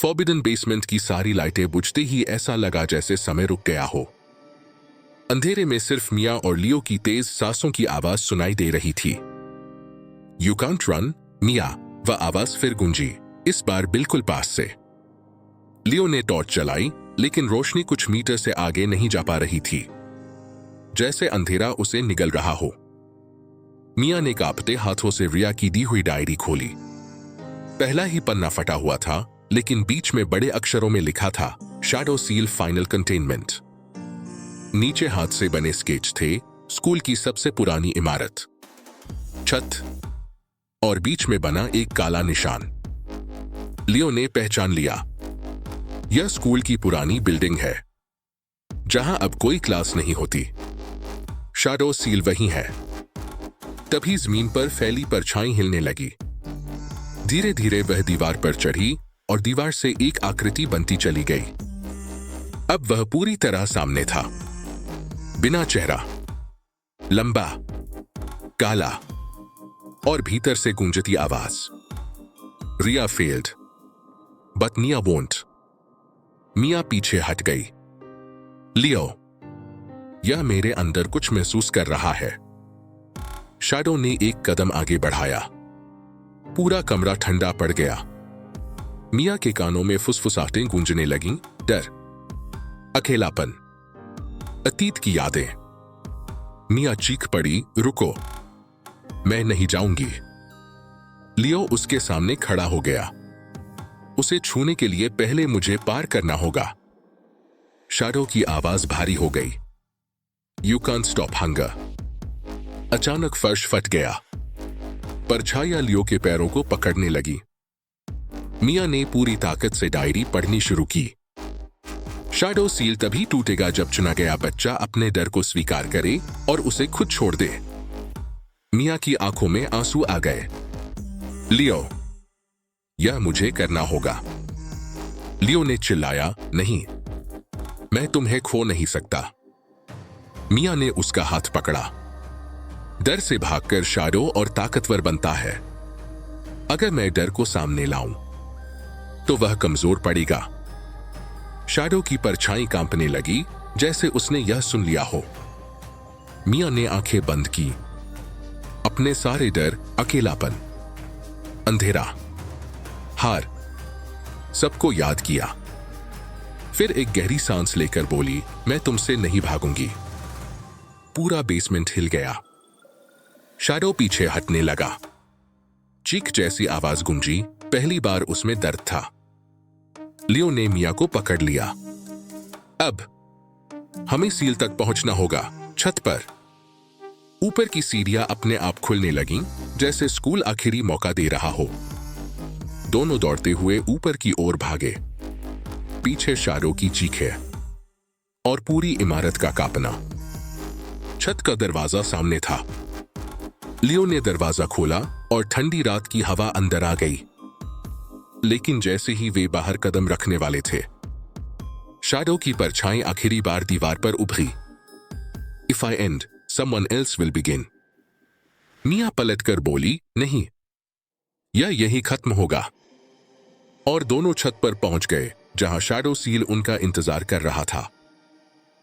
Forbidden basement की सारी लाइटें बुझते ही ऐसा लगा जैसे समय रुक गया हो। अंधेरे में सिर्फ मिया और लियो की तेज सांसों की आवाज सुनाई दे रही थी। यू कांट रन मिया, वह आवाज फिर गूंजी, इस बार बिल्कुल पास से। लियो ने टॉर्च जलाई, लेकिन रोशनी कुछ मीटर से आगे नहीं जा पा रही थी, जैसे अंधेरा उसे निगल रहा हो। मिया ने कांपते हाथों से रिया की दी हुई डायरी खोली। पहला ही पन्ना फटा हुआ था, लेकिन बीच में बड़े अक्षरों में लिखा था शैडो सील फाइनल कंटेनमेंट। नीचे हाथ से बने स्केच थे, स्कूल की सबसे पुरानी इमारत, छत और बीच में बना एक काला निशान। लियो ने पहचान लिया, यह स्कूल की पुरानी बिल्डिंग है, जहां अब कोई क्लास नहीं होती। शैडो सील वही है। तभी जमीन पर फैली परछाई हिलने लगी। धीरे धीरे वह दीवार पर चढ़ी और दीवार से एक आकृति बनती चली गई। अब वह पूरी तरह सामने था, बिना चेहरा, लंबा, काला और भीतर से गूंजती आवाज, रिया फेल्ड बट मिया वोंट। मिया पीछे हट गई। लियो, यह मेरे अंदर कुछ महसूस कर रहा है। शैडो ने एक कदम आगे बढ़ाया। पूरा कमरा ठंडा पड़ गया। मिया के कानों में फुसफुसाहटें गूंजने लगीं, डर, अकेलापन, अतीत की यादें। मिया चीख पड़ी, रुको, मैं नहीं जाऊंगी। लियो उसके सामने खड़ा हो गया। उसे छूने के लिए पहले मुझे पार करना होगा। शैडो की आवाज भारी हो गई, यू कांट स्टॉप हंगर। अचानक फर्श फट गया। परछाइयां लियो के पैरों को पकड़ने लगी। मिया ने पूरी ताकत से डायरी पढ़नी शुरू की। शैडो सील तभी टूटेगा जब चुना गया बच्चा अपने डर को स्वीकार करे और उसे खुद छोड़ दे। मिया की आंखों में आंसू आ गए। लियो, यह मुझे करना होगा। लियो ने चिल्लाया, नहीं, मैं तुम्हें खो नहीं सकता। मिया ने उसका हाथ पकड़ा। डर से भागकर शैडो और ताकतवर बनता है। अगर मैं डर को सामने लाऊं, तो वह कमजोर पड़ेगा। शैडो की परछाई कांपने लगी, जैसे उसने यह सुन लिया हो। मिया ने आंखें बंद की। अपने सारे डर, अकेलापन, अंधेरा, हार, सबको याद किया। फिर एक गहरी सांस लेकर बोली, मैं तुमसे नहीं भागूंगी। पूरा बेसमेंट हिल गया। शैडो पीछे हटने लगा। चीख जैसी आवाज गूंजी, पहली बार उसमें दर्द था। लियो ने मिया को पकड़ लिया। अब हमें सील तक पहुंचना होगा। छत पर ऊपर की सीढ़ियां अपने आप खुलने लगीं, जैसे स्कूल आखिरी मौका दे रहा हो। दोनों दौड़ते हुए ऊपर की ओर भागे। पीछे शैडो की चीखें और पूरी इमारत का कांपना। छत का दरवाजा सामने था। लियो ने दरवाजा खोला और ठंडी रात की हवा अंदर आ गई। लेकिन जैसे ही वे बाहर कदम रखने वाले थे, शैडो की परछाई आखिरी बार दीवार पर उभरी। If I end, someone else will begin. Mia पलटकर बोली, नहीं, यह यही खत्म होगा। और दोनों छत पर पहुंच गए, जहां शैडो सील उनका इंतजार कर रहा था।